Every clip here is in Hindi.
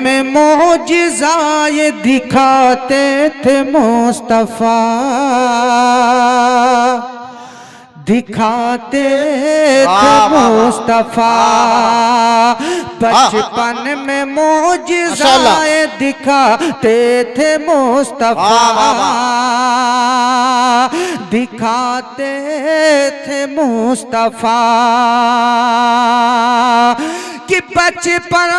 में मोजिज़ाए दिखाते थे मुस्तफा, दिखाते थे मुस्तफा। बचपन में मोजिज़ाए दिखाते थे मुस्तफा, दिखाते थे मुस्तफा। कि बचपन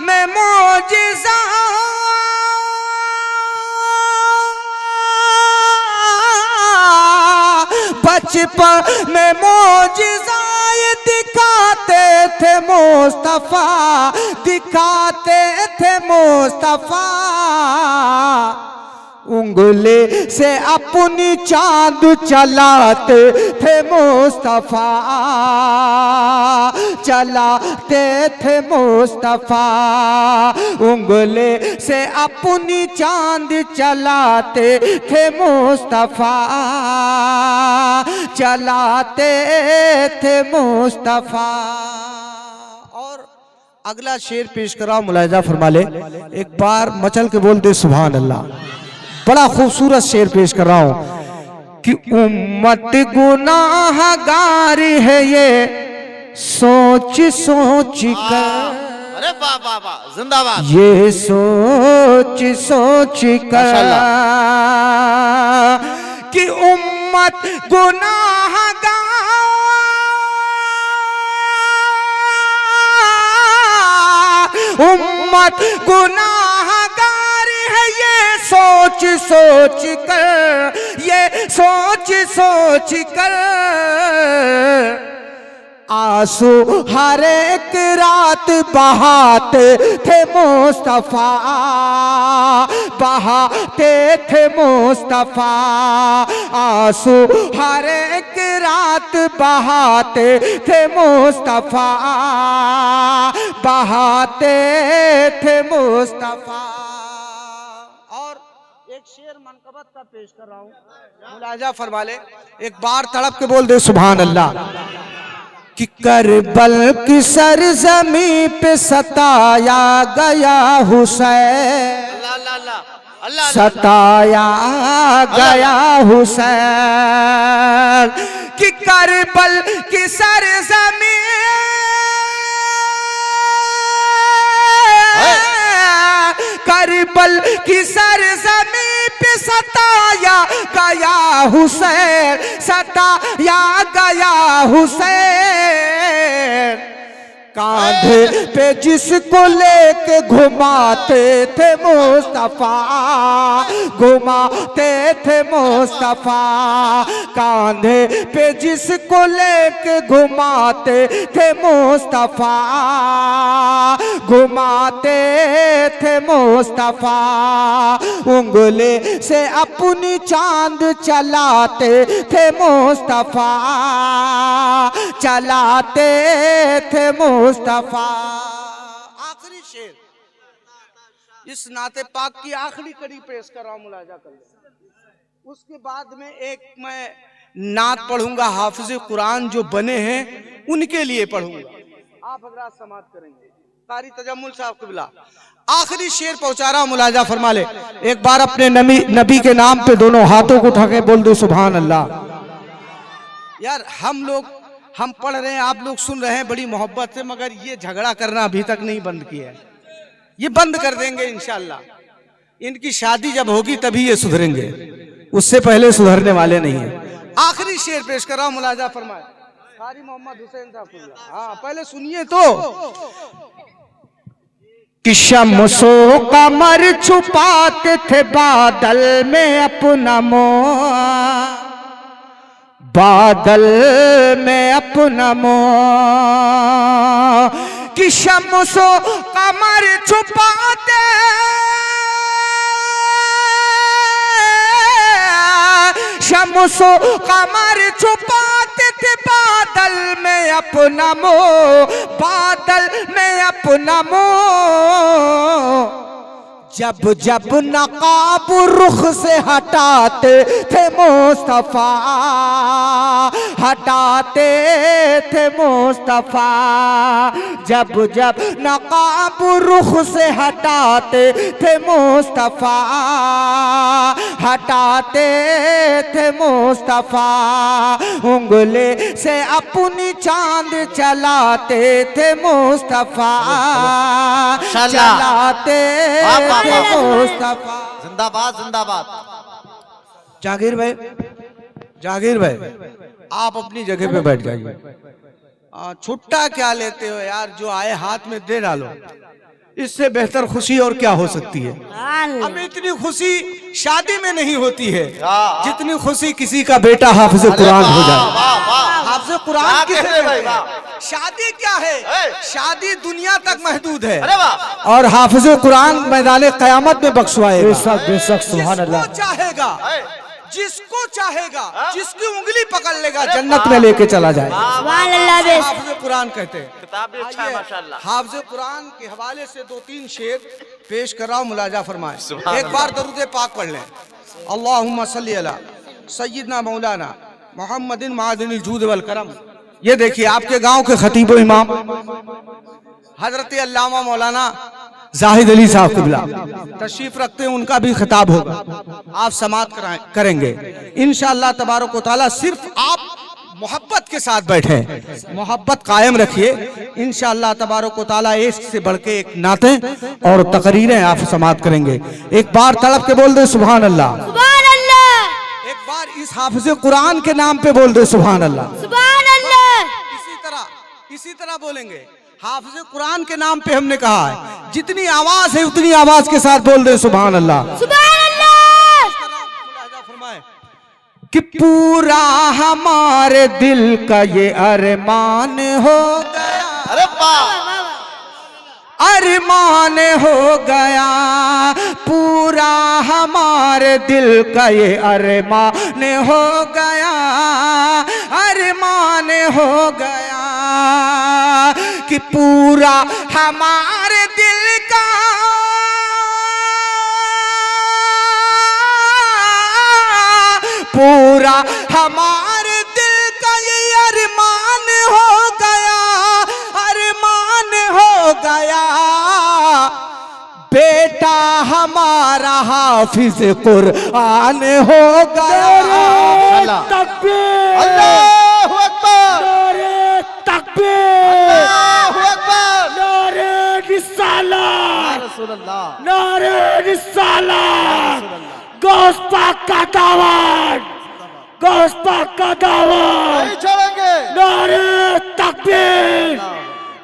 में मोजिज़ा बचपन में मोजिज़ाए दिखाते थे मुस्तफा, दिखाते थे मुस्तफा। उंगली से अपनी चांद चलाते थे मुस्तफा, चलाते थे मुस्तफा। उंगली से अपनी चांद चलाते थे मुस्तफा, चलाते थे मुस्तफा। और अगला शेर पेश करा, मुलाहिजा फरमा ले। एक बार मचल के बोल दे सुभान अल्लाह। बड़ा खूबसूरत शेर पेश कर रहा हूं कि उम्मत गुनाहगार है ये सोच सोच कर, अरे वाह वाह वाह, जिंदाबाद। ये सोच सोच कर कि उम्मत गुनाहगार, उम्मत गुनाहगार है ये सोच सोच कर, ये सोच सोच कर। आंसू हर एक रात बहाते थे मुस्तफा, बहाते थे मुस्तफा। आंसू हर एक रात बहाते थे मुस्तफा, बहाते थे मुस्तफा। और एक शेर मनकबत का पेश कर रहा हूं, मुलाहिजा फरमा ले। एक बार तड़प के बोल दे सुभान अल्लाह। कि करबल की सरजमी पे सताया गया हुसैन, सताया गया हुसैन। कि करबल की सरजमी, करबल की सरजमी पे सताया गया हुसैन, सताया गया हुसैन। कांधे पे जिसको लेके घुमाते थे मुस्तफा, घुमाते थे मुस्तफा। कांधे पे जिसको लेके घुमाते थे मुस्तफा, घुमाते थे मुस्तफा। उंगली से अपनी चांद चलाते थे मुस्तफा, चलाते थे मुस्तफा। आखिरी शेर इस नाते पाक की आखिरी कड़ी पेश कर रहा हूं, मुलाहिजा कर ले। उसके बाद में एक मैं नात पढ़ूंगा, हाफिज कुरान जो बने हैं उनके लिए पढ़ूंगा, आप हजरात समाअत करेंगे। कारी तजम्मुल साहब क़िबला आखिरी शेर पहुंचा रहा हूं, मुलाहिजा फरमा ले। एक बार अपने नबी के नाम पे दोनों हाथों को उठा के बोल दो सुभान अल्लाह। यार हम पढ़ रहे हैं, आप लोग सुन रहे हैं बड़ी मोहब्बत से, मगर ये झगड़ा करना अभी तक नहीं बंद किया है। ये बंद कर देंगे इंशाअल्लाह। इनकी शादी जब होगी तभी ये सुधरेंगे, उससे पहले सुधरने वाले नहीं है। आखिरी शेर पेश कर रहा हूं, मुलाहिजा फरमाए। कारी मोहम्मद हुसैन साहब, हाँ पहले सुनिए तो। कि शम्सो कमर छुपाते थे बादल में अपना मोह, बादल में अपना मोह। कि शम्सो कमर छुपाते, शम्सो कमर छुपाते थे बादल में अपना मोह, बादल में अपना मोह। जब जब नकाब रुख से हटाते थे मुस्तफा, हटाते थे मुस्तफा। जब जब नकाब रुख से हटाते थे मुस्तफा, हटाते थे मुस्तफा, उंगली से अपनी चांद चलाते थे मुस्तफा, चलाते थे मुस्तफा। जिंदाबाद जिंदाबाद। जागीर भाई, जागीर भाई आप अपनी जगह पे बैठ जाइए। छुट्टा क्या लेते हो यार, जो आए हाथ में दे डालो, इससे बेहतर खुशी और क्या हो सकती है। अब इतनी खुशी शादी में नहीं होती है जितनी खुशी किसी का बेटा हाफिज कुरान हो जाए। हाफिज कुरान की शादी क्या है, शादी दुनिया तक महदूद है और हाफिज कुरान मैदान क़यामत में बख्शवाएगा। बेशक बेशक, सुभान अल्लाह। चाहेगा, जिसको चाहेगा, जिसकी उंगली पकड़ लेगा जन्नत में लेके चला जाए। हाफिज कुरान कहते हैं। किताब भी अच्छा है माशाल्लाह। हाफिज कुरान के हवाले से 2-3 शेर पेश कराओ, मुलाजा फरमाए। एक बार दरूद पाक पढ़ लें। अल्लाहुम्मा सल्ली अला सय्यदना मौलाना मोहम्मदिन मादिनिल जूद वल करम। ये देखिए आपके गांव के खतीब व इमाम हजरत अल्लामा मौलाना जाहिद अली साहब क़िबला तशरीफ रखते हैं, उनका भी खिताब होगा, आप समाअत करेंगे इंशाअल्लाह तबारक व तआला। सिर्फ आप मोहब्बत के साथ बैठे, मोहब्बत कायम रखिए इंशाअल्लाह तबारक व तआला। एक से बढ़ के एक नाते और तकरीरें आप समाअत करेंगे। एक बार तड़प के बोल दे सुभान अल्लाह, सुभान अल्लाह। एक बार इस हाफिज कुरान के नाम पे बोल दे सुभान अल्लाह, सुभान अल्लाह। इसी तरह बोलेंगे। हाफिज कुरान के नाम पे हमने कहा है जितनी आवाज है उतनी आवाज के साथ बोल दे सुभान अल्लाह, सुभान अल्लाह। फरमाए कि पूरा हमारे दिल का ये अरमान हो गया, अरे वाह, अरमान हो गया, पूरा हमारे दिल का ये अरमान हो गया, अरमान हो गया कि पूरा हमारे दिल का पूरा हमारे दिल का ये अरमान हो गया, अरमान हो गया। बेटा हमारा हाफिज कुरान हो गया। तकबीर, अल्लाहु अकबर, नारे तकबीर, अल्लाहु अकबर, नारे रिसालत, रसूलुल्लाह, नारे रिसालत, गौस पाक का दावत, गौस पाक का दावत, नहीं छोड़ेंगे। नारे तकबीर,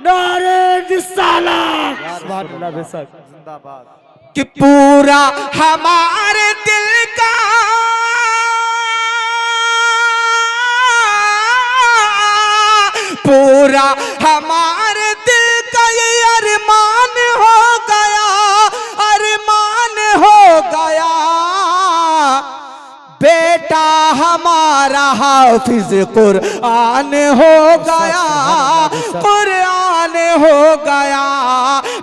नारे रिसालत, जिंदाबाद। कि पूरा हमारे दिल का पूरा हमारे दिल का ये अरमान हो गया, अरमान हो गया। बेटा हमारा हाफिज कुरान हो गया, कुरान हो गया।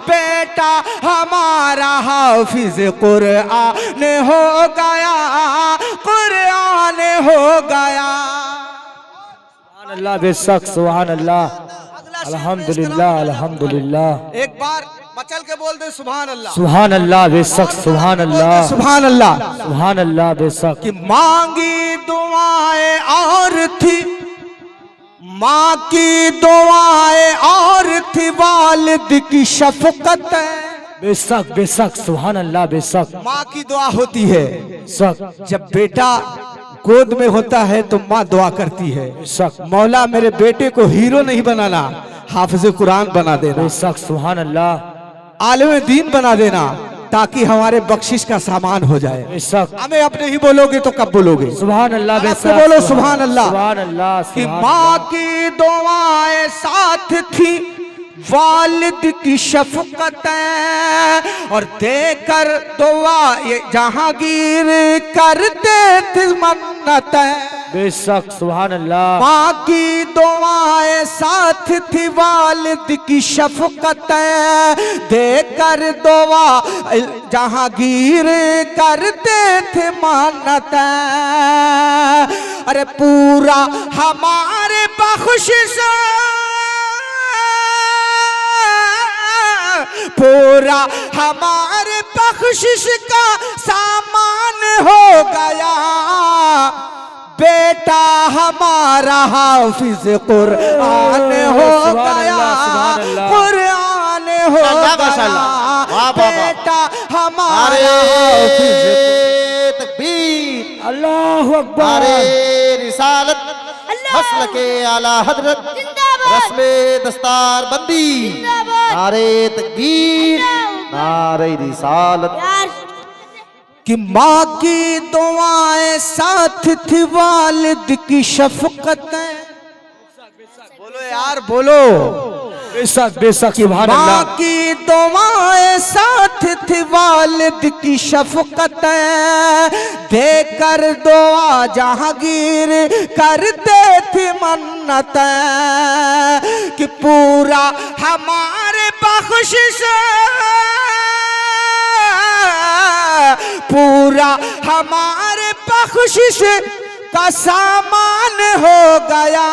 बेटा हमारा हाफिज कुरान हो गया, कुरान हो गया। अल्लाह बेशक, सुभान अल्लाह, अल्हम्दुलिल्लाह, अल्हम्दुलिल्लाह। एक बार मचल के बोल दे सुभान अल्लाह, सुभान अल्लाह बेशक, सुभान अल्लाह, सुभान अल्लाह। सुभान अल्लाह बेशक। कि मांगी दुआएं और थी, माँ की दुआएं और थी, वालिद की शफकत। बेशक बेशक, सुभान अल्लाह बेशक। माँ की दुआ होती है, बेशक जब बेटा गोद में होता है तो माँ दुआ करती है, बेशक, मौला मेरे बेटे को हीरो नहीं बनाना, हाफिज कुरान बना देना, बेशक, सुभान अल्लाह, आलिम दीन बना देना, ताकि हमारे बख्शिश का सामान हो जाए। बेशक। हमें अब नहीं बोलोगे तो कब बोलोगे? सुभान अल्लाह आपसे बेशक, बोलो सुभान अल्लाह। सुभान अल्लाह। कि माँ की दुआएं साथ थी, वालिद की शफकत, और देकर दुआ ये जहांगीर करते थे मन्नत। बेशक, सुभान अल्लाह। माँ की दुआएं साथ थी, वालिद की शफकत, देकर दुआ जहांगीर करते थे मन्नत। अरे पूरा हमारे बख्शिश पूरा हमारे बख्शिश का सामान हो गया, बेटा हमारा हाफिज कुरान हो गया, कुरान हो गया, बेटा हमारा हाफिज। तकबीर, अल्लाहु अकबर। नारे रिसालत, मसल के आला हजरत, रस्मे दस्तार बंदी, नारे तकबीर, नारे रिसालत। कि माँ की दुआएं साथ थी वालिद की शफकतें, बोलो यार बोलो, बेशक बेशक सुभान माँ अल्लाह। की दुआएं साथ थी वालिद की शफकतें, देकर दुआ जहांगीर करते थे मन्नतें, कि पूरा हमारे बख्शिश, पूरा हमारे बख्शिश का सामान हो गया,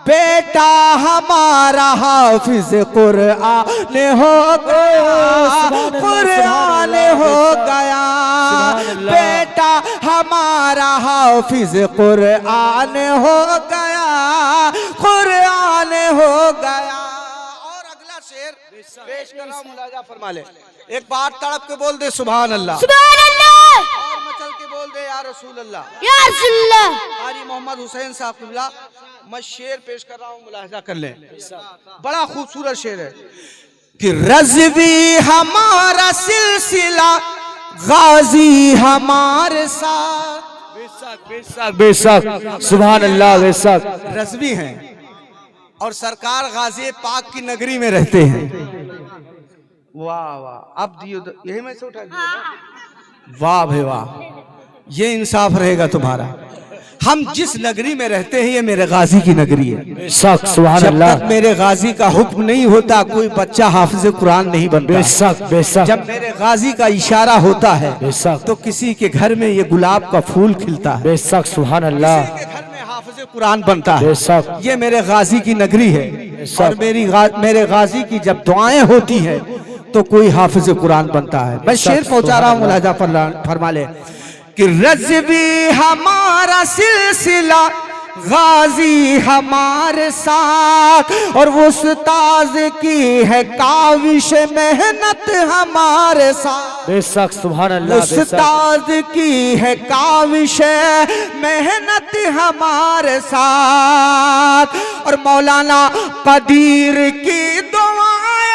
बेटा हमारा हाफिज कुरान हो गया, कुरान हो गया, बेटा हमारा हाफिज कुरान हो गया, कुरान हो गया। और अगला शेर पेश कर रहा हूं, मुलाजा फरमा ले। एक बार तड़प के बोल दे सुभान अल्लाह, सुभान अल्लाह, और मचल के बोल दे या रसूल अल्लाह। या रसूल अल्लाह। कारी मोहम्मद हुसैन साहब किबला, मैं शेर पेश कर रहा हूँ, मुलाहिजा कर लें। बड़ा खूबसूरत शेर है कि रज़वी हमारा सिलसिला, गाजी हमारे साथ, बेशक बेशक सुभान अल्लाह। बेशक रज़वी हैं और सरकार गाजी पाक की नगरी में रहते हैं। वाह वाह, अब दियो यही में से उठा दियो। वाह भाई वाह, ये इंसाफ रहेगा तुम्हारा। हम जिस नगरी में रहते हैं ये मेरे गाजी की नगरी है। बेशक सुभान जब अल्लाह। तक मेरे गाजी का हुक्म नहीं होता कोई बच्चा हाफिज कुरान नहीं बनता। बेशक बेशक। जब मेरे गाजी का इशारा होता है बेशक तो किसी के घर में ये गुलाब का फूल खिलता है, बेशक सुभान अल्लाह। किसी के घर में हाफिज कुरान बनता है। बेशक ये मेरे गाजी की नगरी है और मेरे गाजी की जब दुआएं होती है तो कोई हाफिज कुरान बनता है। मैं शेर पहुंचा रहा हूँ, मुलाजा फरमा ले कि रज़वी हमारा सिलसिला, गाजी हमारे साथ, और उस्ताद की है काविश मेहनत हमारे साथ। बेशक सुभान अल्लाह। उस्ताद की है काविश मेहनत हमारे साथ, और मौलाना कदीर की दुआएं,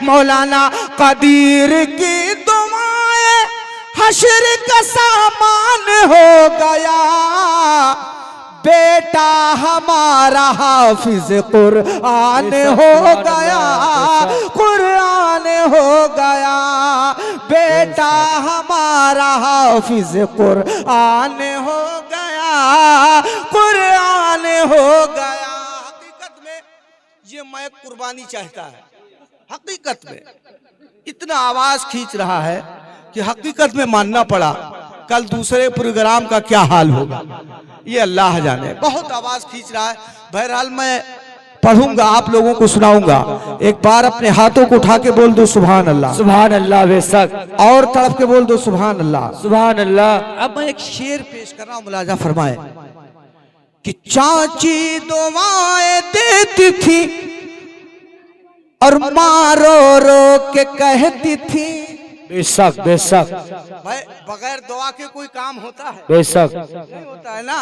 मौलाना कदीर की दुआएं हश्र का सामान हो गया, बेटा हमारा हाफिज कुरान हो गया, कुरान हो गया, बेटा हमारा हाफिज कुरान हो गया, कुरान हो गया। हकीकत में ये मैं कुर्बानी चाहता है, हकीकत में इतना आवाज खींच रहा है कि हकीकत में मानना पड़ा, कल दूसरे प्रोग्राम का क्या हाल होगा ये अल्लाह जाने। बहुत आवाज खींच रहा है। बहरहाल मैं पढ़ूंगा, आप लोगों को सुनाऊंगा। एक बार अपने हाथों को उठा के बोल दो सुभान अल्लाह, सुभान अल्लाह। बेशक और तड़प के बोल दो सुभान अल्लाह, सुभान अल्लाह। अब मैं एक शेर पेश कर रहा हूं, मुलाजा फरमाए कि चाची दुआएं देती थी और माँ रो रो के कहती थी। बेशक बेशक। भाई बगैर दुआ के कोई काम होता है? बेशक नहीं होता है ना।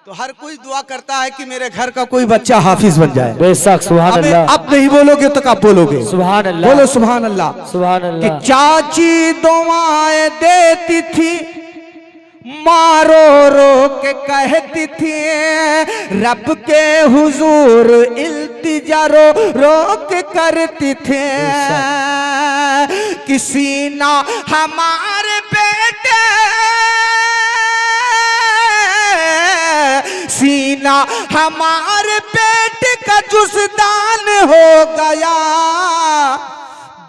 तो हर कोई दुआ करता है कि मेरे घर का कोई बच्चा हाफिज बन जाए। बेशक सुभान अल्लाह। अब नहीं बोलोगे तो कब बोलोगे? सुभान अल्लाह। बोलो सुभान अल्लाह। सुभान कि अल्लाह। चाची दुआएं देती थी, माँ रो रो के कहती थी, रब के हुजूर इल्तिजा रो रो के करती थी, किसी ना हमारे बेटे सीना हमारे बेटे का जुस्दान हो गया,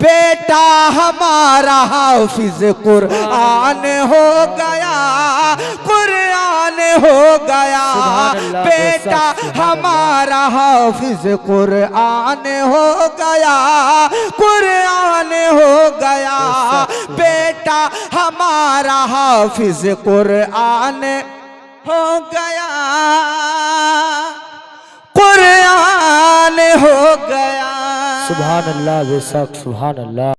बेटा बेटा हमारा हाफिज कुरान हो गया, कुरान हो गया। बेटा हमारा हाफिज कुरान हो गया, कुरान हो गया। बेटा हमारा हाफिज कुरान हो गया, कुरान हो गया। सुभान अल्लाह बेशक सुभान अल्लाह।